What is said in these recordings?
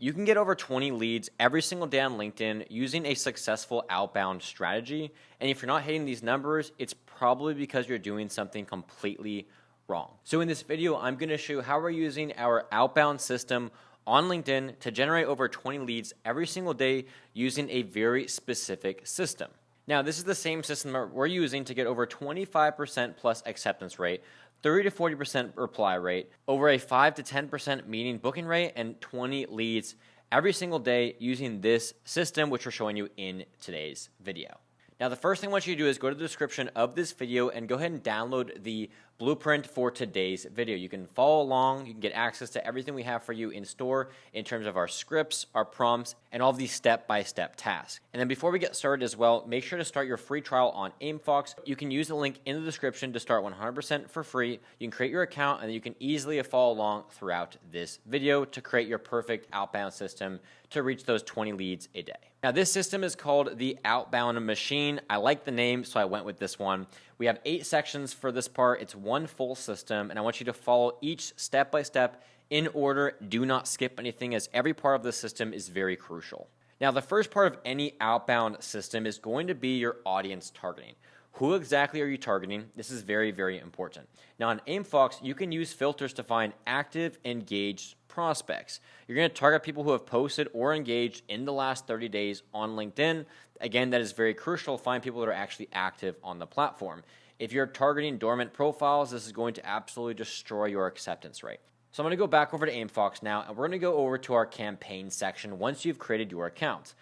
You can get over 20 leads every single day on LinkedIn using a successful outbound strategy. And if you're not hitting these numbers, it's probably because you're doing something completely wrong. So in this video, I'm going to show you how we're using our outbound system on LinkedIn to generate over 20 leads every single day using a very specific system. Now, this is the same system that we're using to get over 25% plus acceptance rate, 30 to 40% reply rate, over a 5 to 10% meeting booking rate, and 20 leads every single day using this system, which we're showing you in today's video. Now, the first thing I want you to do is go to the description of this video and go ahead and download the blueprint for today's video. You can follow along, you can get access to everything we have for you in store in terms of our scripts, our prompts, and all of these step-by-step tasks. And then before we get started as well, make sure to start your free trial on Aimfox. You can use the link in the description to start 100% for free. You can create your account, and then you can easily follow along throughout this video to create your perfect outbound system to reach those 20 leads a day. Now, this system is called the Outbound Machine. I like the name, so I went with this one. We have 8 sections for this part. It's one full system, and I want you to follow each step by step in order. Do not skip anything, as every part of the system is very crucial. Now, the first part of any outbound system is going to be your audience targeting. Who exactly are you targeting? This is very, very important. Now, on Aimfox, you can use filters to find active, engaged prospects. You're going to target people who have posted or engaged in the last 30 days on LinkedIn. Again, that is very crucial. Find people that are actually active on the platform. If you're targeting dormant profiles, this is going to absolutely destroy your acceptance rate. So I'm going to go back over to Aimfox now, and we're going to go over to our campaign section once you've created your account.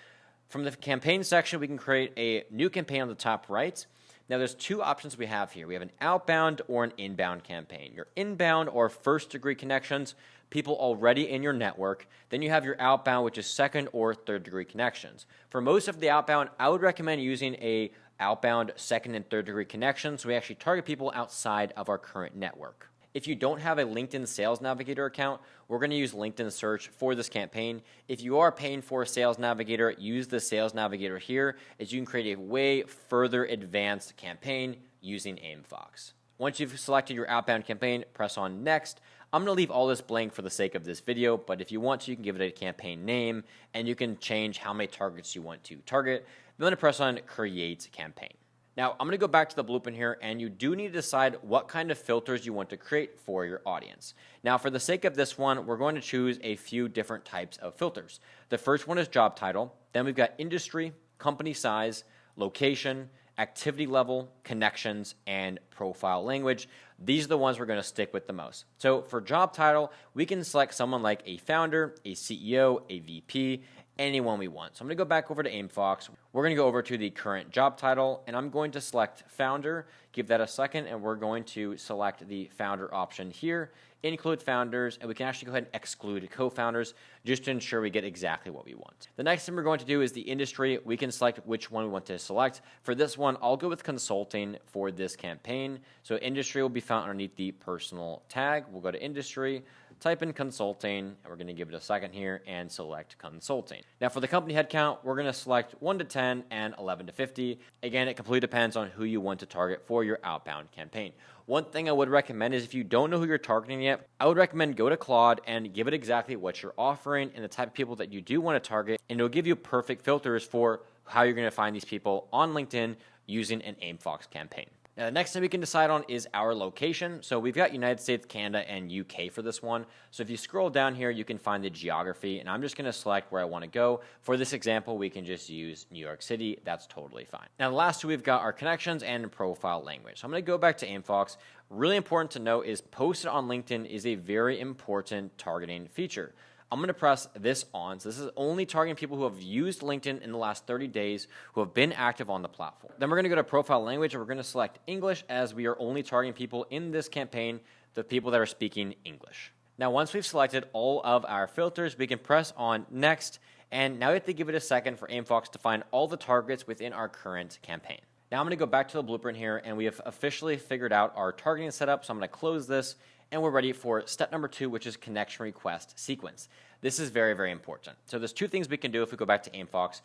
From the campaign section, we can create a new campaign on the top right. Now, there's 2 options we have here. We have an outbound or an inbound campaign. Your inbound or first-degree connections, people already in your network. Then you have your outbound, which is second or third-degree connections. For most of the outbound, I would recommend using a outbound second and third-degree connections, so we actually target people outside of our current network. If you don't have a LinkedIn Sales Navigator account, we're going to use LinkedIn Search for this campaign. If you are paying for a Sales Navigator, use the Sales Navigator here, as you can create a way further advanced campaign using Aimfox. Once you've selected your outbound campaign, press on Next. I'm going to leave all this blank for the sake of this video, but if you want to, you can give it a campaign name, and you can change how many targets you want to target. Then I'm going to press on Create Campaign. Now, I'm going to go back to the blueprint here, and you do need to decide what kind of filters you want to create for your audience. Now, for the sake of this one, we're going to choose a few different types of filters. The first one is job title. Then we've got industry, company size, location, activity level, connections, and profile language. These are the ones we're going to stick with the most. So for job title, we can select someone like a founder, a CEO, a VP, anyone we want. So I'm going to go back over to Aimfox. We're going to go over to the current job title, and I'm going to select founder, give that a second, and we're going to select the founder option here, include founders, and we can actually go ahead and exclude co-founders just to ensure we get exactly what we want. The next thing we're going to do is the industry. We can select which one we want to select. For this one, I'll go with consulting for this campaign. So industry will be found underneath the personal tag. We'll go to industry, type in consulting, and we're going to give it a second here and select consulting. Now, for the company headcount, we're going to select 1 to 10 and 11 to 50. Again, it completely depends on who you want to target for your outbound campaign. One thing I would recommend is if you don't know who you're targeting yet, I would recommend go to Claude and give it exactly what you're offering and the type of people that you do want to target, and it'll give you perfect filters for how you're going to find these people on LinkedIn using an Aimfox campaign. Now, the next thing we can decide on is our location. So we've got United States, Canada, and UK for this one. So if you scroll down here, you can find the geography, and I'm just going to select where I want to go. For this example, we can just use New York City. That's totally fine. Now, the last 2, we've got our connections and profile language. So I'm going to go back to Aimfox. Really important to note is posted on LinkedIn is a very important targeting feature. I'm going to press this on. So this is only targeting people who have used LinkedIn in the last 30 days, who have been active on the platform. Then we're going to go to profile language, and we're going to select English, as we are only targeting people in this campaign, the people that are speaking English. Now, once we've selected all of our filters, we can press on Next, and now we have to give it a second for Aimfox to find all the targets within our current campaign. Now I'm going to go back to the blueprint here, and we have officially figured out our targeting setup, so I'm going to close this, and we're ready for step number 2, which is connection request sequence. This is very, very important. So there's 2 things we can do if we go back to Aimfox.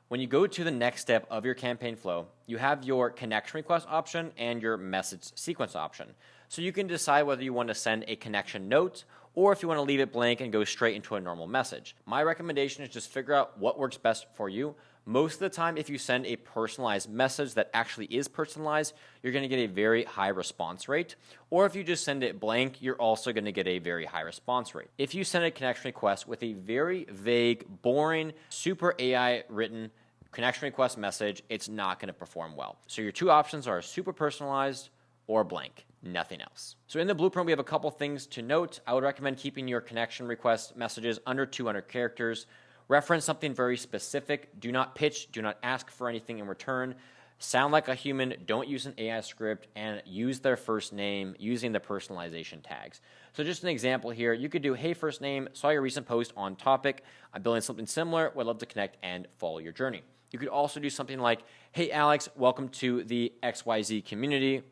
When you go to the next step of your campaign flow, you have your connection request option and your message sequence option. So you can decide whether you want to send a connection note or if you want to leave it blank and go straight into a normal message. My recommendation is just figure out what works best for you. Most of the time, if you send a personalized message that actually is personalized, you're going to get a very high response rate. Or if you just send it blank, you're also going to get a very high response rate. If you send a connection request with a very vague, boring, super AI written connection request message, it's not going to perform well. So your two options are super personalized or blank, nothing else. So in the blueprint, we have a couple things to note. I would recommend keeping your connection request messages under 200 characters. Reference something very specific. Do not pitch. Do not ask for anything in return. Sound like a human. Don't use an AI script, and use their first name using the personalization tags. So just an example here, you could do, hey, first name, saw your recent post on topic. I'm building something similar. Would love to connect and follow your journey. You could also do something like, hey, Alex, welcome to the XYZ community.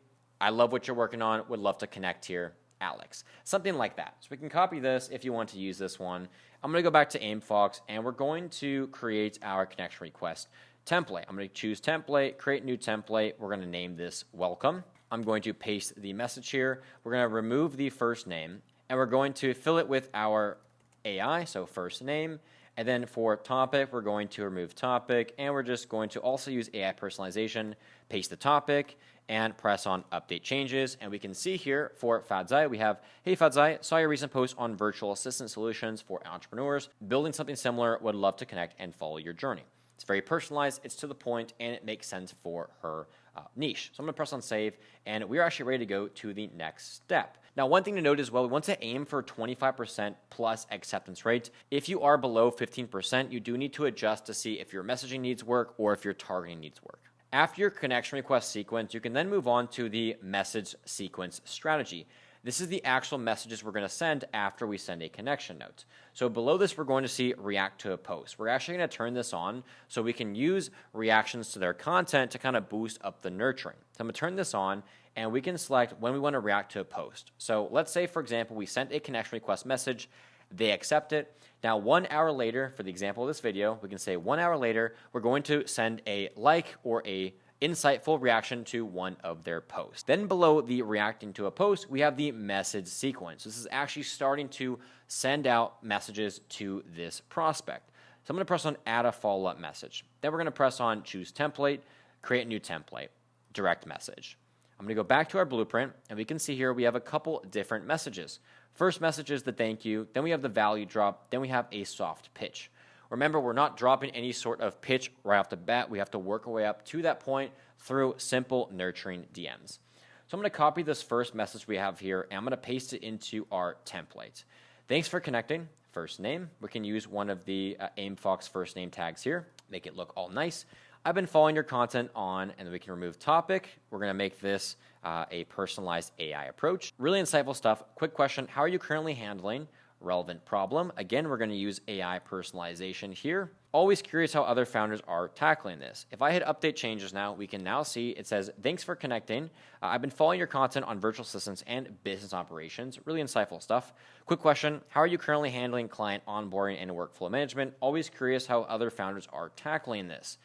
I love what you're working on. Would love to connect here, Alex. Something like that. So we can copy this if you want to use this one. I'm going to go back to Aimfox, and we're going to create our connection request template. I'm going to choose template, create new template. We're going to name this welcome. I'm going to paste the message here. We're going to remove the first name, and we're going to fill it with our AI, so first name. And then for topic, we're going to remove topic, and we're just going to also use AI personalization, paste the topic, and press on update changes. And we can see here for Fadzai, we have, hey Fadzai, saw your recent post on virtual assistant solutions for entrepreneurs. Building something similar, would love to connect and follow your journey. It's very personalized, it's to the point, and it makes sense for her niche. So I'm going to press on save, and we're actually ready to go to the next step. Now, one thing to note as well, we want to aim for 25% plus acceptance rate. If you are below 15%, you do need to adjust to see if your messaging needs work or if your targeting needs work. After your connection request sequence, you can then move on to the message sequence strategy. This is the actual messages we're going to send after we send a connection note. So below this, we're going to see react to a post. We're actually going to turn this on so we can use reactions to their content to kind of boost up the nurturing. So I'm going to turn this on, and we can select when we want to react to a post. So let's say, for example, we sent a connection request message. They accept it. Now, 1 hour later, for the example of this video, we can say 1 hour later, we're going to send a like or a insightful reaction to one of their posts. Then below the reacting to a post, we have the message sequence. This is actually starting to send out messages to this prospect. So I'm going to press on add a follow-up message. Then we're going to press on choose template, create new template, direct message. I'm going to go back to our blueprint, and we can see here we have a couple different messages. First message is the thank you, then we have the value drop, then we have a soft pitch. Remember, we're not dropping any sort of pitch right off the bat. We have to work our way up to that point through simple nurturing DMs. So I'm going to copy this first message we have here, and I'm going to paste it into our template. Thanks for connecting. First name. We can use one of the Aimfox first name tags here, make it look all nice. I've been following your content on, and then we can remove topic. We're going to make this a personalized AI approach. Really insightful stuff. Quick question. How are you currently handling relevant problem? Again, we're going to use AI personalization here. Always curious how other founders are tackling this. If I hit update changes now, we can now see it says, thanks for connecting. I've been following your content on virtual assistants and business operations. Really insightful stuff. Quick question. How are you currently handling client onboarding and workflow management? Always curious how other founders are tackling this.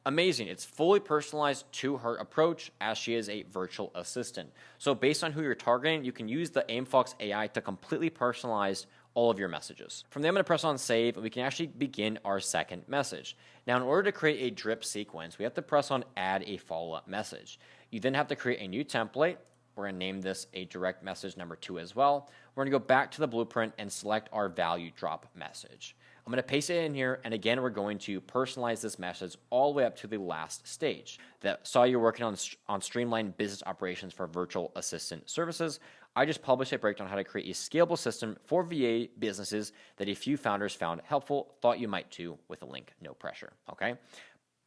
Amazing. It's fully personalized to her approach as she is a virtual assistant. So based on who you're targeting, you can use the Aimfox AI to completely personalize all of your messages. From there, I'm going to press on save, and we can actually begin our second message. Now, in order to create a drip sequence, we have to press on add a follow-up message. You then have to create a new template. We're going to name this a direct message number 2 as well. We're going to go back to the blueprint and select our value drop message. I'm going to paste it in here, and again, we're going to personalize this message all the way up to the last stage. That saw you're working on streamlined business operations for virtual assistant services. I just published a breakdown on how to create a scalable system for VA businesses that a few founders found helpful, thought you might too, with a link, no pressure, okay?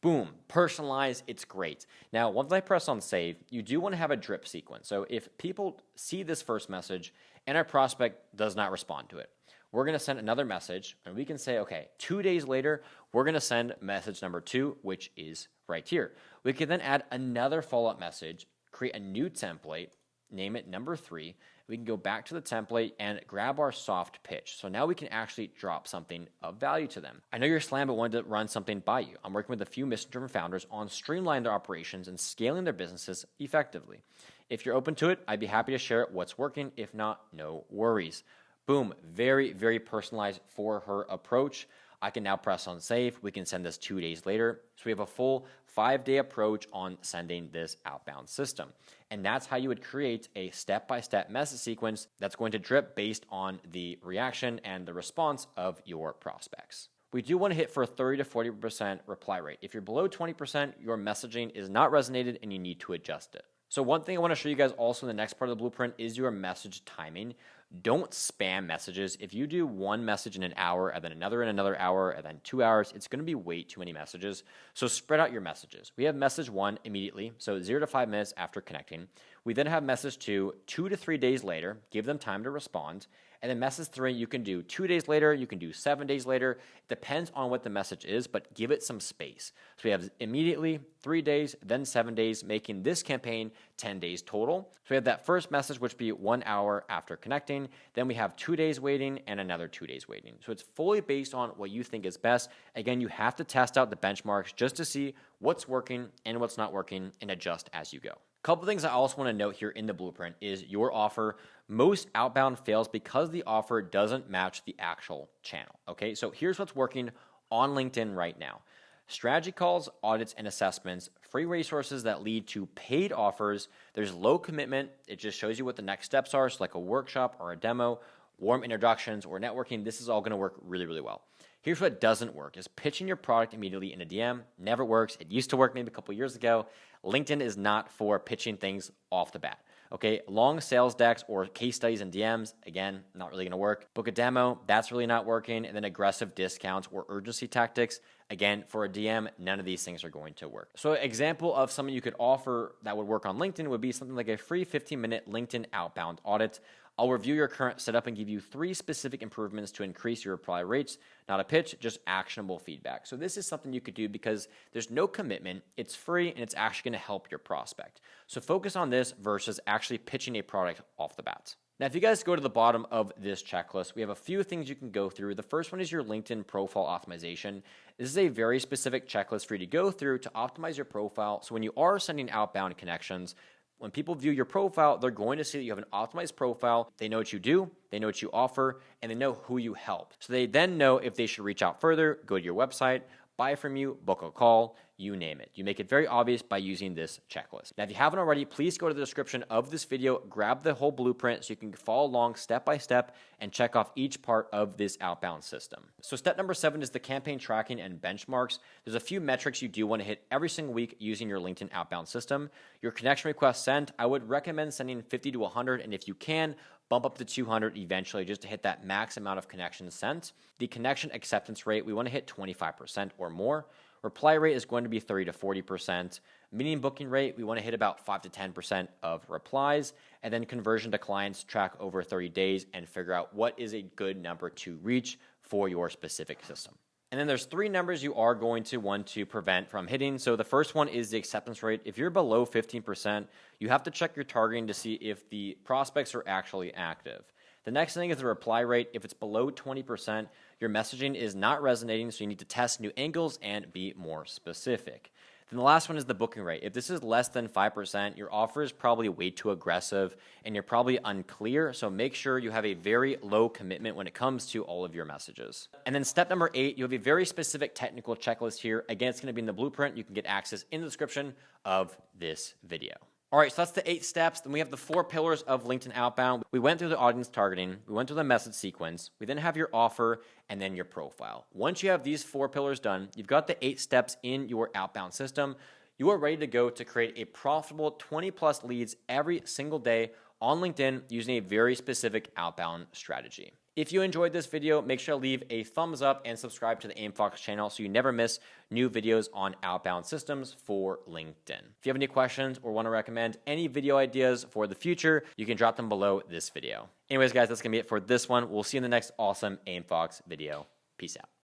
Boom, personalize, it's great. Now, once I press on save, you do want to have a drip sequence. So if people see this first message and our prospect does not respond to it, we're going to send another message, and we can say, okay, 2 days later, we're going to send message number 2, which is right here. We can then add another follow-up message, create a new template, name it number 3. We can go back to the template and grab our soft pitch. So now we can actually drop something of value to them. I know you're slammed, but wanted to run something by you. I'm working with a few mission-driven founders on streamlining their operations and scaling their businesses effectively. If you're open to it, I'd be happy to share what's working. If not, no worries. Boom, very, very personalized for her approach. I can now press on save. We can send this 2 days later. So we have a full 5-day approach on sending this outbound system. And that's how you would create a step-by-step message sequence that's going to drip based on the reaction and the response of your prospects. We do want to hit for a 30 to 40% reply rate. If you're below 20%, your messaging is not resonated and you need to adjust it. So one thing I want to show you guys also in the next part of the blueprint is your message timing. Don't spam messages. If you do one message in an hour and then another in another hour and then 2 hours, it's going to be way too many messages. So spread out your messages. We have message 1 immediately, so 0 to 5 minutes after connecting. We then have message 2, 2 to 3 days later, give them time to respond. And then message 3, you can do 2 days later, you can do 7 days later. It depends on what the message is, but give it some space. So we have immediately, 3 days, then 7 days, making this campaign 10 days total. So we have that first message, which would be 1 hour after connecting. Then we have 2 days waiting and another 2 days waiting. So it's fully based on what you think is best. Again, you have to test out the benchmarks just to see what's working and what's not working and adjust as you go. Couple things I also want to note here in the blueprint is your offer. Most outbound fails because the offer doesn't match the actual channel. Okay, so here's what's working on LinkedIn right now. Strategy calls, audits, and assessments, free resources that lead to paid offers. There's low commitment. It just shows you what the next steps are, so like a workshop or a demo, warm introductions, or networking. This is all going to work really, really well. Here's what doesn't work is pitching your product immediately in a DM. Never works. It used to work maybe a couple years ago. LinkedIn is not for pitching things off the bat. Okay, long sales decks or case studies and DMs, again, not really going to work. Book a demo, that's really not working. And then aggressive discounts or urgency tactics, again, for a DM, none of these things are going to work. So an example of something you could offer that would work on LinkedIn would be something like a free 15-minute LinkedIn outbound audit. I'll review your current setup and give you 3 specific improvements to increase your reply rates. Not a pitch, just actionable feedback. So this is something you could do because there's no commitment, it's free, and it's actually going to help your prospect. So focus on this versus actually pitching a product off the bat. Now, if you guys go to the bottom of this checklist, we have a few things you can go through. The first one is your LinkedIn profile optimization. This is a very specific checklist for you to go through to optimize your profile. So when you are sending outbound connections, when people view your profile, they're going to see that you have an optimized profile. They know what you do, they know what you offer, and they know who you help. So they then know if they should reach out further, go to your website, buy from you, book a call, you name it. You make it very obvious by using this checklist. Now, if you haven't already, please go to the description of this video, grab the whole blueprint so you can follow along step by step and check off each part of this outbound system. So step number 7 is the campaign tracking and benchmarks. There's a few metrics you do want to hit every single week using your LinkedIn outbound system. Your connection request sent, I would recommend sending 50 to 100, and if you can, bump up to 200 eventually just to hit that max amount of connections sent. The connection acceptance rate, we want to hit 25% or more. Reply rate is going to be 30 to 40%. Meeting booking rate, we want to hit about 5 to 10% of replies. And then conversion to clients, track over 30 days and figure out what is a good number to reach for your specific system. And then there's 3 numbers you are going to want to prevent from hitting. So the first one is the acceptance rate. If you're below 15%, you have to check your targeting to see if the prospects are actually active. The next thing is the reply rate. If it's below 20%, your messaging is not resonating, so you need to test new angles and be more specific. Then the last one is the booking rate. If this is less than 5%, your offer is probably way too aggressive and you're probably unclear, so make sure you have a very low commitment when it comes to all of your messages. And then step number 8, you have a very specific technical checklist here. Again, it's going to be in the blueprint. You can get access in the description of this video. All right, so that's the 8 steps. Then we have the 4 pillars of LinkedIn Outbound. We went through the audience targeting. We went through the message sequence. We then have your offer and then your profile. Once you have these 4 pillars done, you've got the 8 steps in your outbound system. You are ready to go to create a profitable 20+ leads every single day on LinkedIn using a very specific outbound strategy. If you enjoyed this video, make sure to leave a thumbs up and subscribe to the Aimfox channel so you never miss new videos on outbound systems for LinkedIn. If you have any questions or want to recommend any video ideas for the future, you can drop them below this video. Anyways, guys, that's going to be it for this one. We'll see you in the next awesome Aimfox video. Peace out.